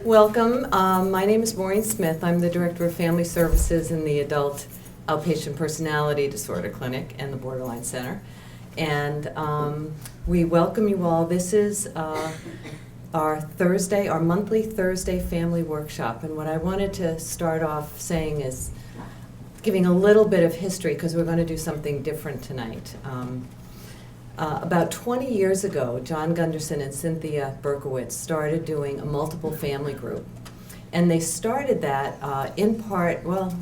Welcome. My name is Maureen Smith. I'm the Director of Family Services in the Adult Outpatient Personality Disorder Clinic and the Borderline Center. And we welcome you all. This is our monthly Thursday family workshop. And what I wanted to start off saying is giving a little bit of history, because we're going to do something different tonight. About 20 years ago, John Gunderson and Cynthia Berkowitz started doing a multiple family group. And they started that in part, well,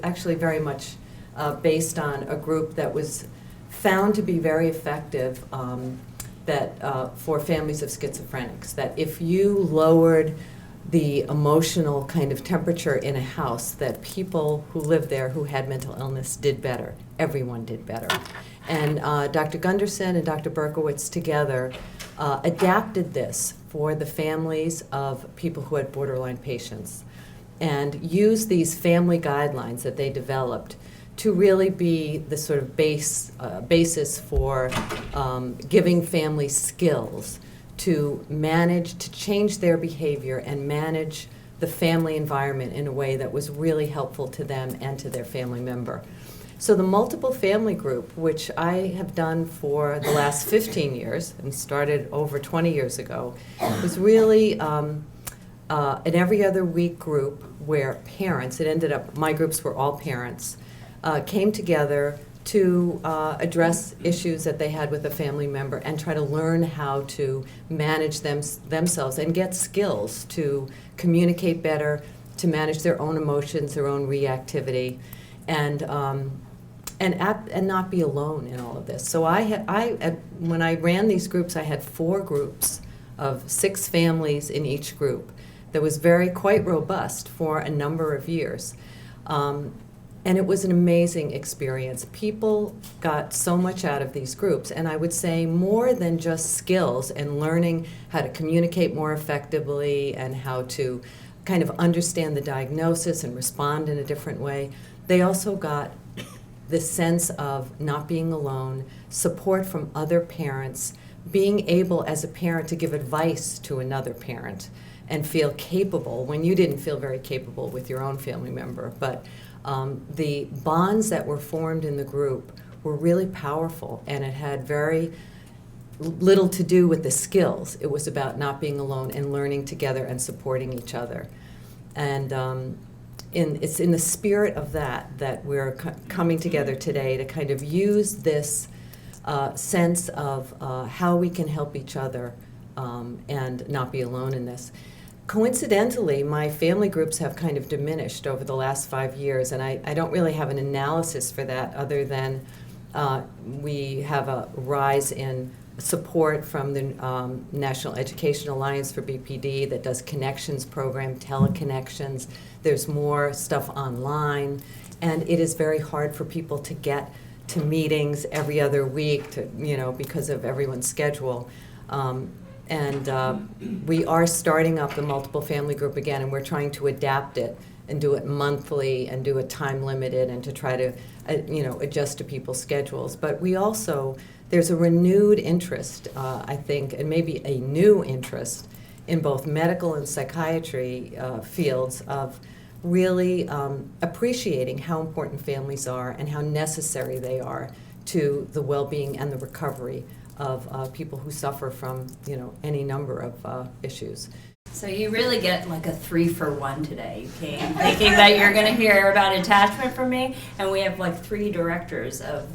actually very much based on a group that was found to be very effective for families of schizophrenics. That if you lowered the emotional kind of temperature in a house, that people who lived there who had mental illness did better. Everyone did better. And Dr. Gunderson and Dr. Berkowitz together adapted this for the families of people who had borderline patients and used these family guidelines that they developed to really be the sort of basis for giving families skills to manage, to change their behavior and manage the family environment in a way that was really helpful to them and to their family member. So the multiple family group, which I have done for the last 15 years and started over 20 years ago, was really an every other week group where parents, my groups were all parents, came together to address issues that they had with a family member and try to learn how to manage themselves and get skills to communicate better, to manage their own emotions, their own reactivity, and not be alone in all of this. So when I ran these groups, I had 4 groups of 6 families in each group that was quite robust for a number of years. And it was an amazing experience. People got so much out of these groups, and I would say more than just skills and learning how to communicate more effectively and how to kind of understand the diagnosis and respond in a different way. They also got this sense of not being alone, support from other parents, being able as a parent to give advice to another parent and feel capable when you didn't feel very capable with your own family member. But the bonds that were formed in the group were really powerful, and it had very little to do with the skills. It was about not being alone and learning together and supporting each other. And it's in the spirit of that we're coming together today to kind of use this sense of how we can help each other and not be alone in this. Coincidentally, my family groups have kind of diminished over the last 5 years, and I don't really have an analysis for that other than we have a rise in support from the National Education Alliance for BPD that does connections program, teleconnections. There's more stuff online, and it is very hard for people to get to meetings every other week because of everyone's schedule. We are starting up the multiple family group again, and we're trying to adapt it and do it monthly and do it time limited and to try to adjust to people's schedules. But there's a renewed interest, I think, and maybe a new interest in both medical and psychiatry fields of really appreciating how important families are and how necessary they are to the well-being and the recovery of people who suffer from any number of issues. So you really get like a 3-for-1 today. You came thinking that you're going to hear about attachment from me, and we have like 3 directors of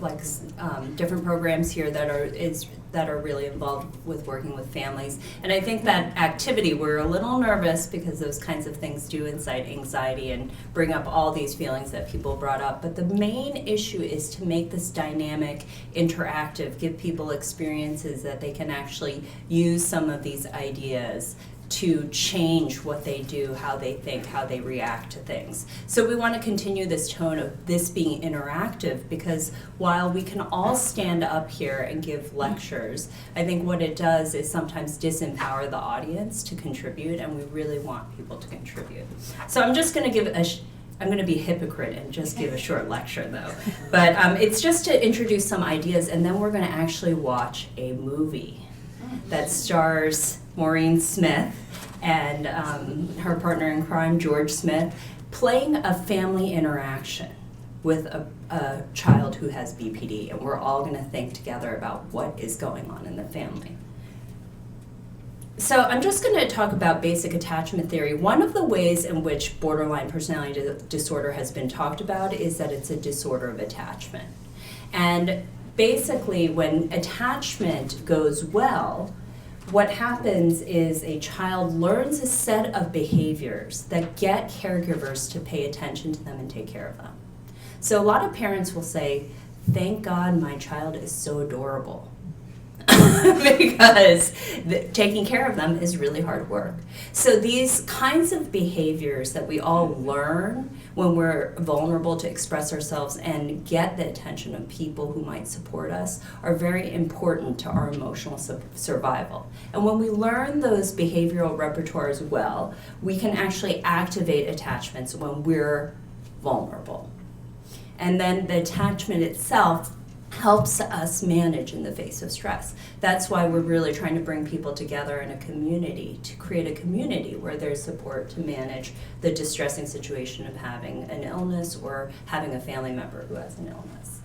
different programs here that are really involved with working with families. And I think that activity, we're a little nervous because those kinds of things do incite anxiety and bring up all these feelings that people brought up. But the main issue is to make this dynamic, interactive, give people experiences that they can actually use some of these ideas to change what they do, how they think, how they react to things. So we want to continue this tone of this being interactive, because while we can all stand up here and give lectures, I think what it does is sometimes disempower the audience to contribute, and we really want people to contribute. So I'm just going to I'm going to be a hypocrite and just give a short lecture, though. But it's just to introduce some ideas, and then we're going to actually watch a movie. that stars Maureen Smith and her partner in crime, George Smith, playing a family interaction with a child who has BPD, and we're all going to think together about what is going on in the family. So I'm just going to talk about basic attachment theory. One of the ways in which borderline personality disorder has been talked about is that it's a disorder of attachment. And basically, when attachment goes well, what happens is a child learns a set of behaviors that get caregivers to pay attention to them and take care of them. So a lot of parents will say, "Thank God my child is so adorable," because taking care of them is really hard work. So these kinds of behaviors that we all learn when we're vulnerable to express ourselves and get the attention of people who might support us are very important to our emotional survival. And when we learn those behavioral repertoires well, we can actually activate attachments when we're vulnerable. And then the attachment itself helps us manage in the face of stress. That's why we're really trying to bring people together in a community, to create a community where there's support to manage the distressing situation of having an illness or having a family member who has an illness.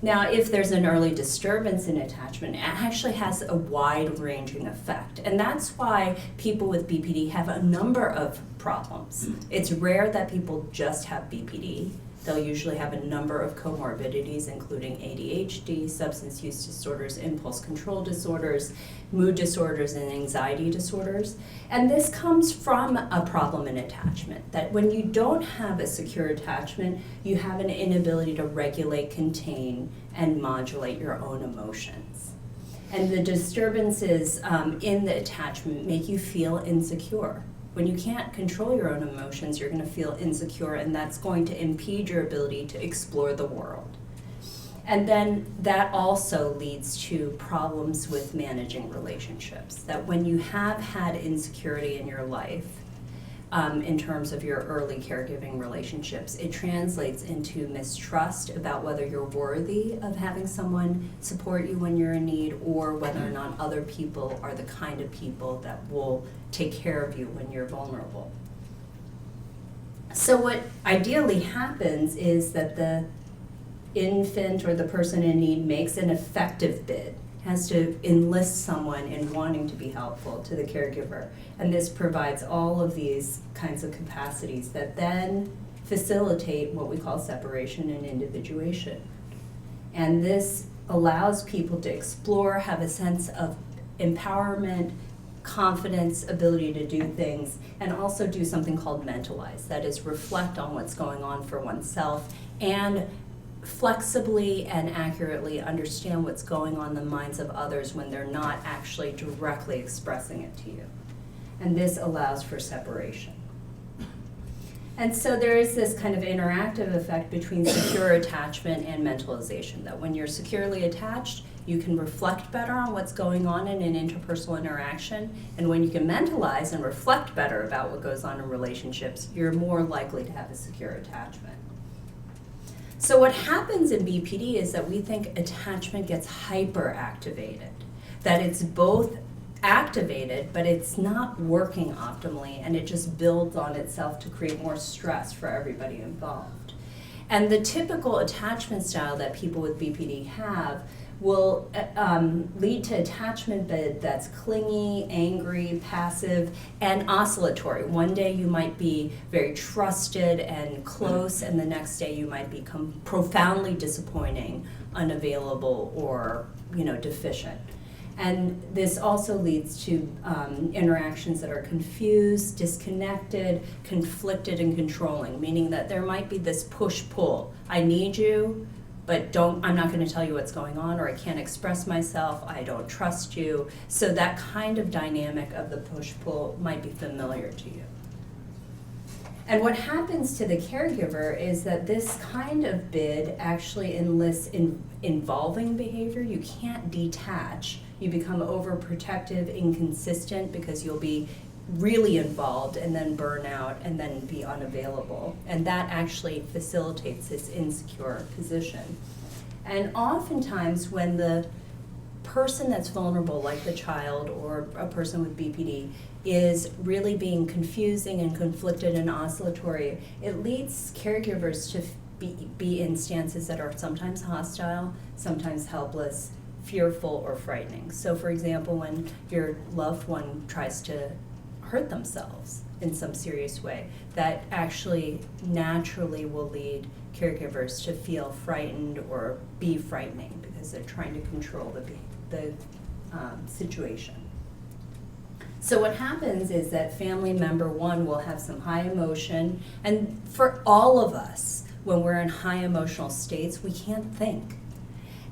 Now, if there's an early disturbance in attachment, it actually has a wide-ranging effect. And that's why people with BPD have a number of problems. It's rare that people just have BPD. They'll usually have a number of comorbidities, including ADHD, substance use disorders, impulse control disorders, mood disorders, and anxiety disorders. And this comes from a problem in attachment, that when you don't have a secure attachment, you have an inability to regulate, contain, and modulate your own emotions. And the disturbances in the attachment make you feel insecure. When you can't control your own emotions, you're going to feel insecure, and that's going to impede your ability to explore the world. And then that also leads to problems with managing relationships, that when you have had insecurity in your life, in terms of your early caregiving relationships, it translates into mistrust about whether you're worthy of having someone support you when you're in need, or whether or not other people are the kind of people that will take care of you when you're vulnerable. So what ideally happens is that the infant or the person in need makes an effective bid, has to enlist someone in wanting to be helpful to the caregiver. And this provides all of these kinds of capacities that then facilitate what we call separation and individuation. And this allows people to explore, have a sense of empowerment, confidence, ability to do things, and also do something called mentalize, that is, reflect on what's going on for oneself and flexibly and accurately understand what's going on in the minds of others when they're not actually directly expressing it to you. And this allows for separation. And so there is this kind of interactive effect between secure attachment and mentalization, that when you're securely attached, you can reflect better on what's going on in an interpersonal interaction, and when you can mentalize and reflect better about what goes on in relationships, you're more likely to have a secure attachment. So what happens in BPD is that we think attachment gets hyperactivated, that it's both activated, but it's not working optimally, and it just builds on itself to create more stress for everybody involved. And the typical attachment style that people with BPD have will lead to attachment that's clingy, angry, passive, and oscillatory. One day you might be very trusted and close, and the next day you might become profoundly disappointing, unavailable, or deficient. And this also leads to interactions that are confused, disconnected, conflicted, and controlling, meaning that there might be this push-pull. I need you, but I'm not going to tell you what's going on, or I can't express myself, I don't trust you. So that kind of dynamic of the push-pull might be familiar to you. And what happens to the caregiver is that this kind of bid actually enlists involving behavior. You can't detach. You become overprotective, inconsistent, because you'll be really involved and then burn out and then be unavailable. And that actually facilitates this insecure position. And oftentimes when the person that's vulnerable, like the child or a person with BPD, is really being confusing and conflicted and oscillatory, it leads caregivers to be in stances that are sometimes hostile, sometimes helpless, fearful, or frightening. So for example, when your loved one tries to hurt themselves in some serious way, that actually naturally will lead caregivers to feel frightened or be frightening because they're trying to control the situation. So what happens is that family member one will have some high emotion, and for all of us, when we're in high emotional states, we can't think.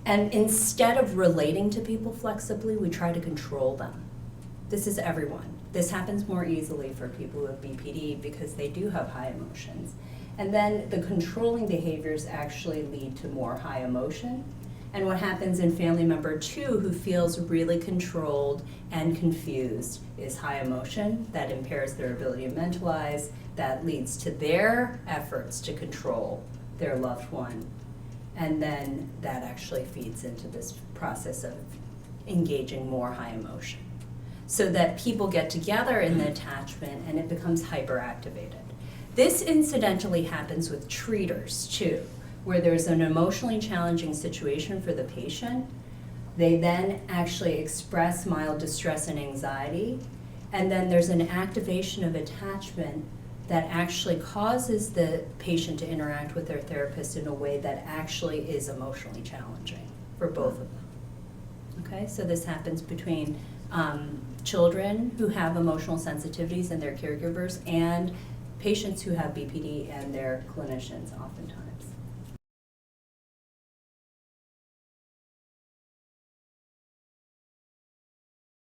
And instead of relating to people flexibly, we try to control them. This is everyone. This happens more easily for people with BPD because they do have high emotions. And then the controlling behaviors actually lead to more high emotion. And what happens in family member two, who feels really controlled and confused, is high emotion. That impairs their ability to mentalize. That leads to their efforts to control their loved one. And then that actually feeds into this process of engaging more high emotion. So that people get together in the attachment and it becomes hyperactivated. This incidentally happens with treaters too, where there's an emotionally challenging situation for the patient. They then actually express mild distress and anxiety, and then there's an activation of attachment that actually causes the patient to interact with their therapist in a way that actually is emotionally challenging for both of them. Okay, so this happens between children who have emotional sensitivities and their caregivers, and patients who have BPD and their clinicians oftentimes.